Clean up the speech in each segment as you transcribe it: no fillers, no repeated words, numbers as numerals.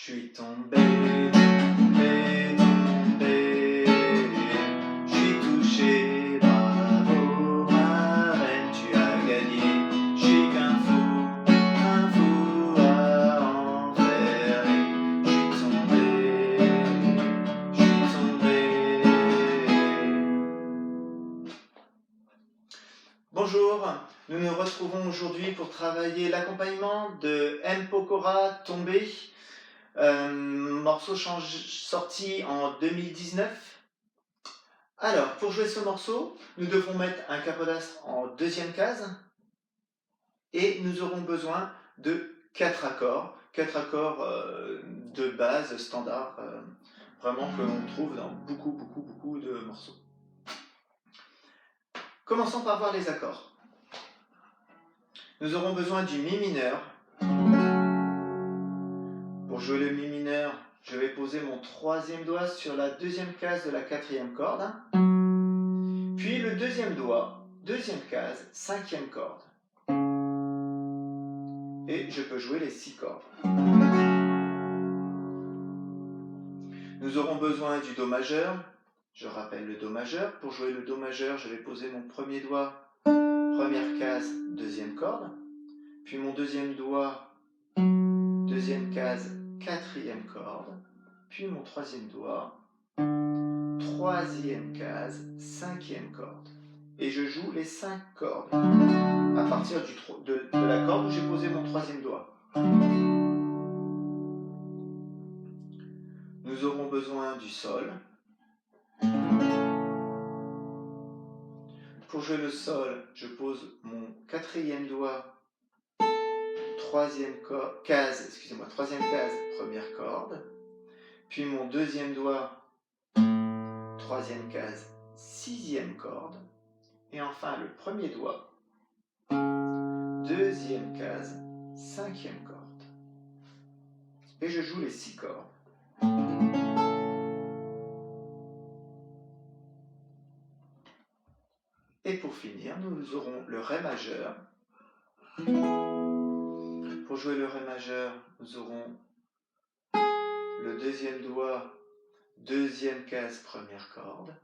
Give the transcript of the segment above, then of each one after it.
suis tombé, tombé, tombé. Je suis touché, bravo, ma reine, tu as gagné. Je suis qu'un fou à enferrer. Je suis tombé, je suis tombé. Bonjour, nous nous retrouvons aujourd'hui pour travailler l'accompagnement de M. Pokora Tombé, morceau sorti en 2019. Alors, pour jouer ce morceau, nous devons mettre un capodastre en deuxième case et nous aurons besoin de 4 accords de base standard, vraiment que l'on trouve dans beaucoup de morceaux. Commençons par voir les accords. Nous aurons besoin du mi mineur. Pour jouer le mi mineur, je vais poser mon troisième doigt sur la deuxième case de la quatrième corde. Puis le deuxième doigt, deuxième case, cinquième corde. Et je peux jouer les 6 cordes. Nous aurons besoin du do majeur. Je rappelle le do majeur. Pour jouer le do majeur, je vais poser mon premier doigt, première case, deuxième corde. Puis mon deuxième doigt, deuxième case, quatrième corde. Puis mon troisième doigt, troisième case, cinquième corde. Et je joue les 5 cordes à partir de la corde où j'ai posé mon troisième doigt. Nous aurons besoin du sol. Pour jouer le sol, je pose mon quatrième doigt, troisième case, première corde. Puis mon deuxième doigt, troisième case, sixième corde. Et enfin le premier doigt, deuxième case, cinquième corde. Et je joue les 6 cordes. Et pour finir, nous aurons le ré majeur. Pour jouer le ré majeur, nous aurons le deuxième doigt, deuxième case, première corde.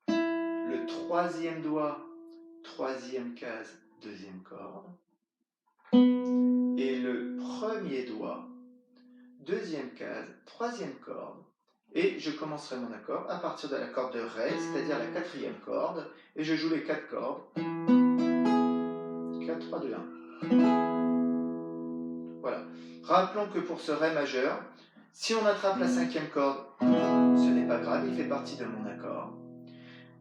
Le troisième doigt, troisième case, deuxième corde. Et le premier doigt, deuxième case, troisième corde. Et je commencerai mon accord à partir de la corde de ré, c'est-à-dire la quatrième corde. Et je joue les 4 cordes. 4, 3, 2, 1. Voilà. Rappelons que pour ce ré majeur, si on attrape la cinquième corde, ce n'est pas grave, il fait partie de mon accord.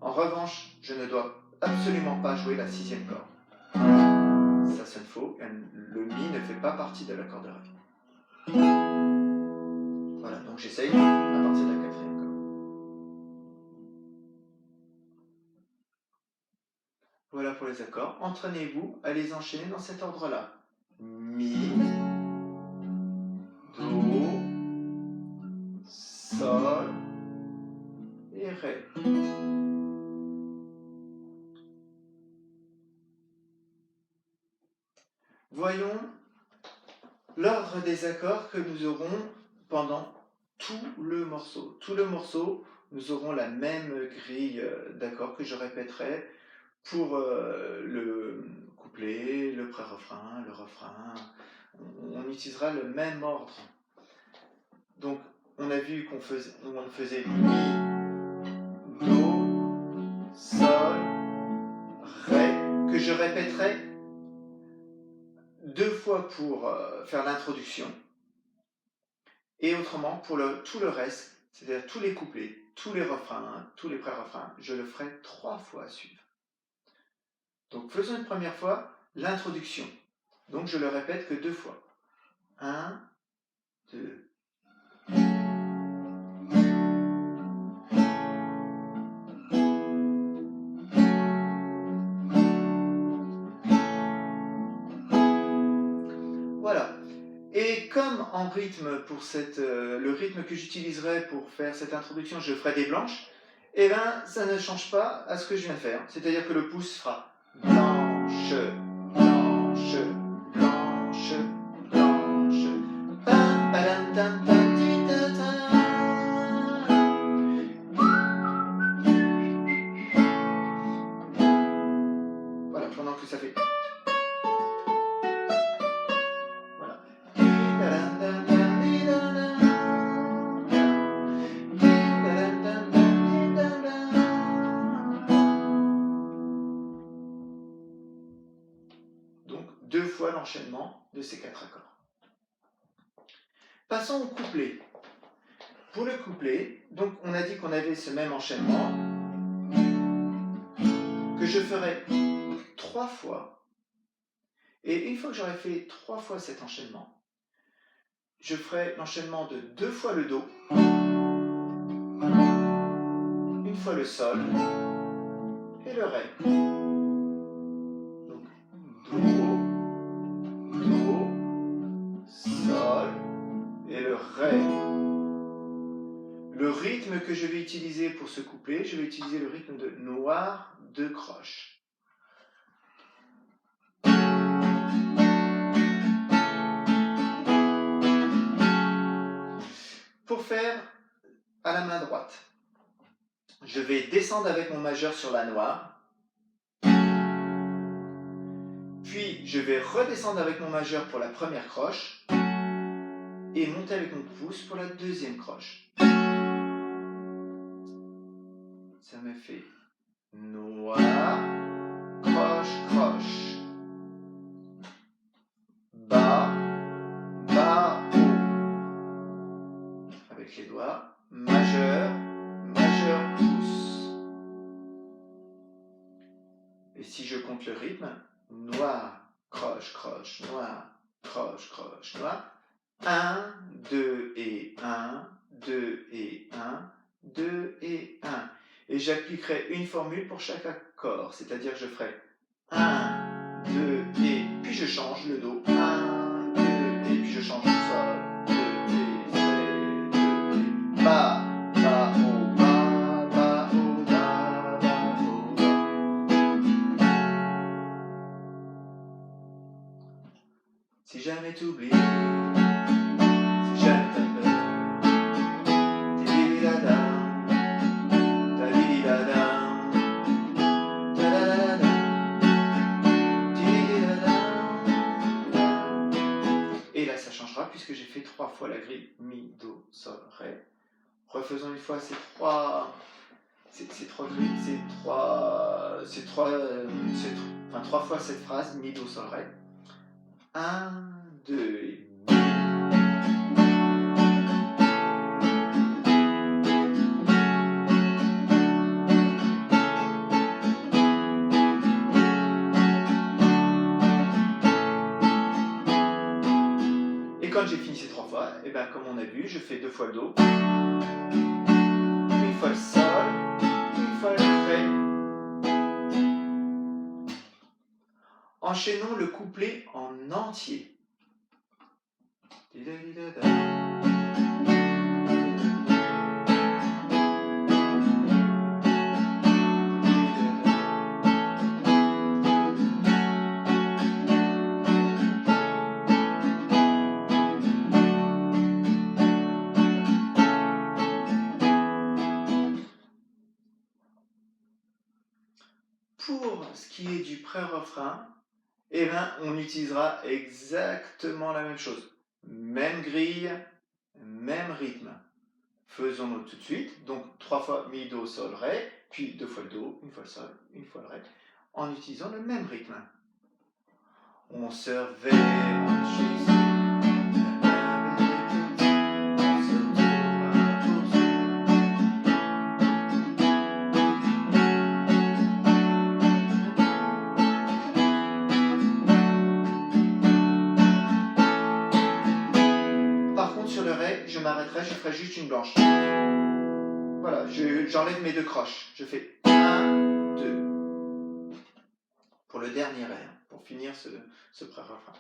En revanche, je ne dois absolument pas jouer la sixième corde. Ça sonne faux, le mi ne fait pas partie de l'accord de ré. Voilà, donc j'essaye à partir de la quatrième corde. Voilà pour les accords. Entraînez-vous à les enchaîner dans cet ordre-là. Mi, do, sol et ré. Voyons l'ordre des accords que nous aurons pendant tout le morceau. Tout le morceau, nous aurons la même grille d'accords que je répéterai pour le couplet, le pré-refrain, le refrain. On utilisera le même ordre. Donc, on a vu qu'on faisait mi, do, sol, ré, que je répéterai 2 fois pour faire l'introduction, et autrement pour tout le reste, c'est-à-dire tous les couplets, tous les refrains, tous les pré-refrains, je le ferai 3 fois à suivre. Donc faisons une première fois l'introduction. Donc je le répète que 2 fois. 1, 2. Voilà. Et comme en rythme, pour le rythme que j'utiliserai pour faire cette introduction, je ferai des blanches, et bien ça ne change pas à ce que je viens de faire. C'est-à-dire que le pouce fera blanche, blanche, blanche, blanche. Pam, padam, tam, l'enchaînement de ces 4 accords. Passons au couplet. Pour le couplet, donc on a dit qu'on avait ce même enchaînement que je ferai 3 fois. Et une fois que j'aurai fait 3 fois cet enchaînement, je ferai l'enchaînement de 2 fois le Do, une fois le Sol et le Ré. Donc Do, Sol et le Ré. Le rythme que je vais utiliser pour ce couplet, je vais utiliser le rythme de noir, 2 croches. Pour faire à la main droite, je vais descendre avec mon majeur sur la noire, puis je vais redescendre avec mon majeur pour la première croche et monter avec mon pouce pour la deuxième croche. Ça me fait noir, croche, croche, bas, bas, haut. Avec les doigts, majeur, majeur, pouce. Et si je compte le rythme, noir, croche, croche, noir, croche, croche, noir, 1, 2 et 1, 2 et 1, 2 et 1. Et j'appliquerai une formule pour chaque accord, c'est-à-dire que je ferai 1, 2 et, puis je change le Do, 1, 2 et, puis je change le Sol, 2 et, Ré, 2 et, Bas, Bas, Haut, Bas, Bas, Haut, Bas, Bas, Haut, Bas. Si jamais t'oublies, si jamais t'as peur, ti-di-di-da-da, ta-di-di-da-da, ta-da-da-da, ti-di-di-da-da. Et là, ça changera puisque j'ai fait 3 fois la grille Mi, Do, Sol, Ré. Refaisons une fois ces trois grilles, enfin 3 fois cette phrase Mi, Do, Sol, Ré. 1, 2 et Mi. Et quand j'ai fini ces 3 fois, et bien comme on a vu, je fais 2 fois le Do, une fois le Sol, une fois le Ré. Enchaînons le couplet en entier. Pour ce qui est du pré-refrain, eh bien, on utilisera exactement la même chose. Même grille, même rythme. Faisons-le tout de suite. Donc 3 fois Mi, Do, Sol, Ré, puis 2 fois le Do, une fois le Sol, une fois le Ré, en utilisant le même rythme. On se reverra chez je m'arrêterai, je ferai juste une blanche. Voilà, j'enlève mes 2 croches. Je fais 1, 2. Pour le dernier ré, pour finir ce pré-refrain.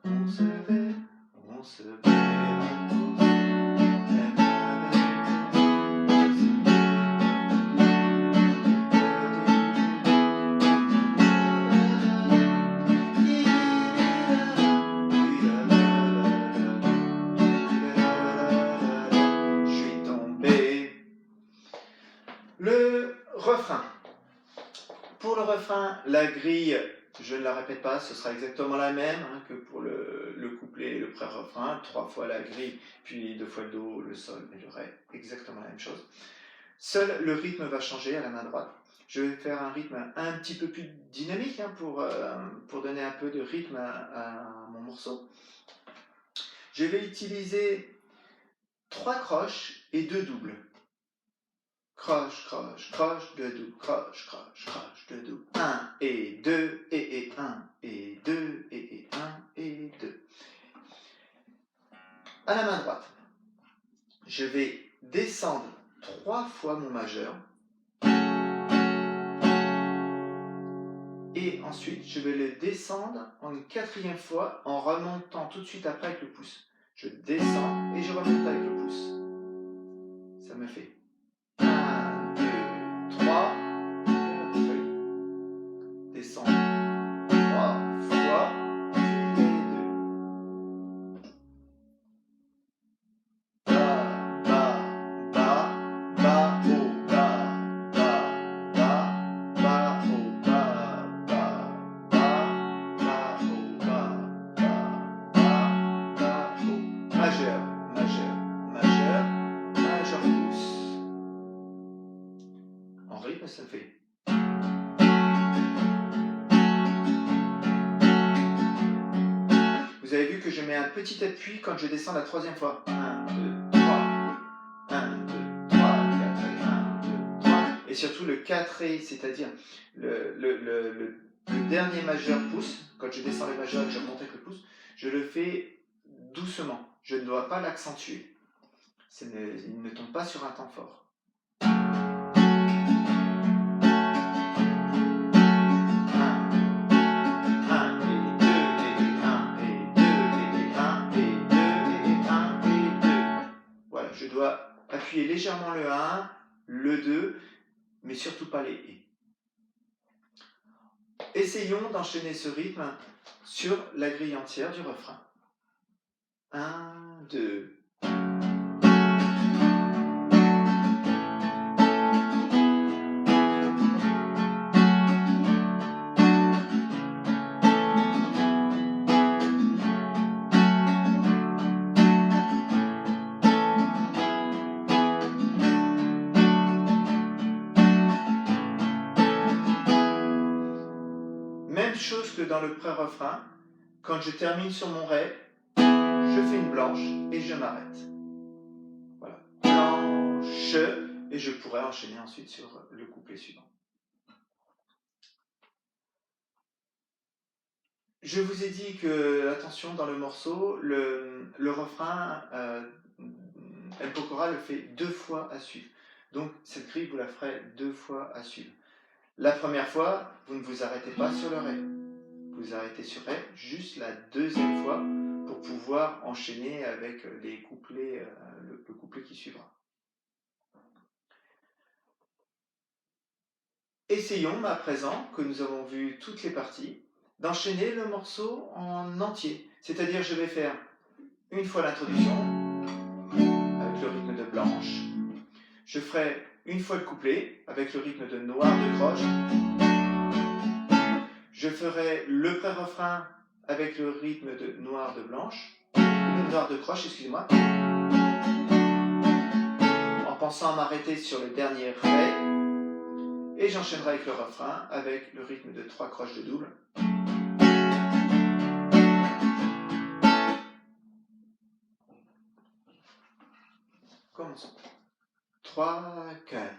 On se verra, on se verra. Le refrain. Pour le refrain, la grille, je ne la répète pas, ce sera exactement la même que pour le couplet et le pré-refrain. 3 fois la grille, puis 2 fois le Do, le Sol et le Ré. Exactement la même chose. Seul le rythme va changer à la main droite. Je vais faire un rythme un petit peu plus dynamique pour donner un peu de rythme à mon morceau. Je vais utiliser 3 croches et 2 doubles. Croche, croche, croche, 2 doubles, croche, croche, croche, 2 doubles. 1 et 2 et 1 et 2 et 1 et 2. À la main droite, je vais descendre 3 fois mon majeur. Et ensuite, je vais le descendre en une 4e fois en remontant tout de suite après avec le pouce. Je descends et je remonte avec le pouce. Ça me fait 1, 2, 3. Descendre 3 fois. Et 2. Bas, bas, bas, bas, haut, bas, bas, bas, bas, haut, bas, bas, bas, bas, haut, bas, bas, bas, bas, haut. Majeur, majeur, majeur, majeur pouce. En rythme, ça fait. Vous avez vu que je mets un petit appui quand je descends la 3e fois. 1, 2, 3. 1, 2, 3, 4, 1, 2, 3. Et surtout le 4e, c'est-à-dire le dernier majeur pouce. Quand je descends les majeurs et que je remonte avec le pouce, je le fais doucement. Je ne dois pas l'accentuer. Il ne tombe pas sur un temps fort. 1, je dois appuyer légèrement le 1, le 2, mais surtout pas les et. Essayons d'enchaîner ce rythme sur la grille entière du refrain. 1, 2. Même chose que dans le pré-refrain, quand je termine sur mon ré, je fais une blanche et je m'arrête. Voilà, blanche, et je pourrais enchaîner ensuite sur le couplet suivant. Je vous ai dit que, attention, dans le morceau, le refrain, Mpokora le fait 2 fois à suivre. Donc cette grille, vous la ferez 2 fois à suivre. La première fois, vous ne vous arrêtez pas sur le ré. Vous arrêtez sur ré juste la 2e fois pour pouvoir enchaîner avec les couplets, le couplet qui suivra. Essayons à présent, que nous avons vu toutes les parties, d'enchaîner le morceau en entier. C'est-à-dire, je vais faire une fois l'introduction, avec le rythme de blanche. Je ferai une fois le couplet, avec le rythme de noir de croche. Je ferai le pré-refrain avec le rythme de noir de blanche, noir de croche, excusez-moi, en pensant à m'arrêter sur le dernier ré, et j'enchaînerai avec le refrain avec le rythme de 3 croches de double. Commençons. 3, 4.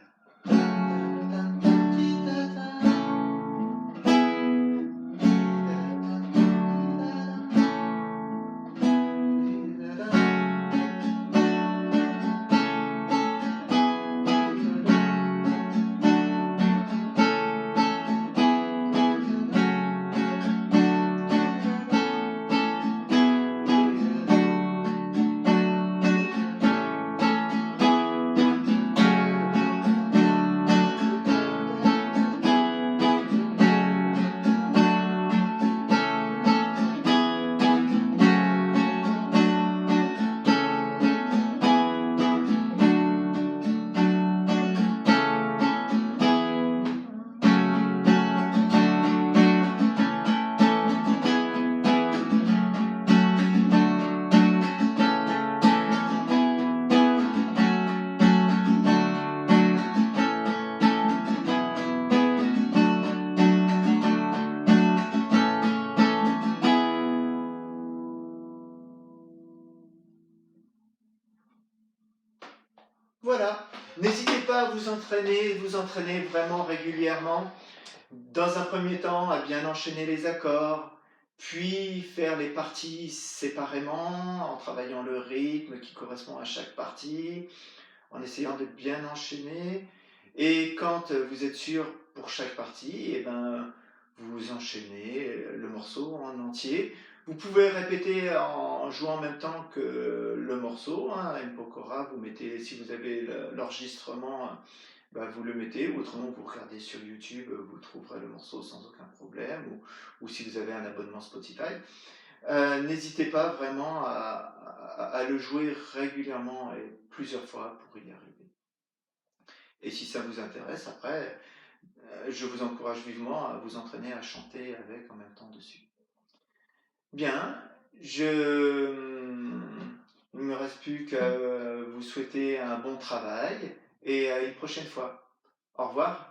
Voilà. N'hésitez pas à vous entraîner vraiment régulièrement. Dans un premier temps, à bien enchaîner les accords, puis faire les parties séparément, en travaillant le rythme qui correspond à chaque partie, en essayant de bien enchaîner. Et quand vous êtes sûr pour chaque partie, eh ben, vous enchaînez le morceau en entier. Vous pouvez répéter en jouant en même temps que le morceau, hein, une pokora, vous mettez, si vous avez l'enregistrement, bah, vous le mettez, ou autrement vous regardez sur YouTube, vous trouverez le morceau sans aucun problème, ou si vous avez un abonnement Spotify. N'hésitez pas vraiment à le jouer régulièrement et plusieurs fois pour y arriver. Et si ça vous intéresse, après, je vous encourage vivement à vous entraîner à chanter avec en même temps dessus. Bien, il ne me reste plus qu'à vous souhaiter un bon travail et à une prochaine fois. Au revoir.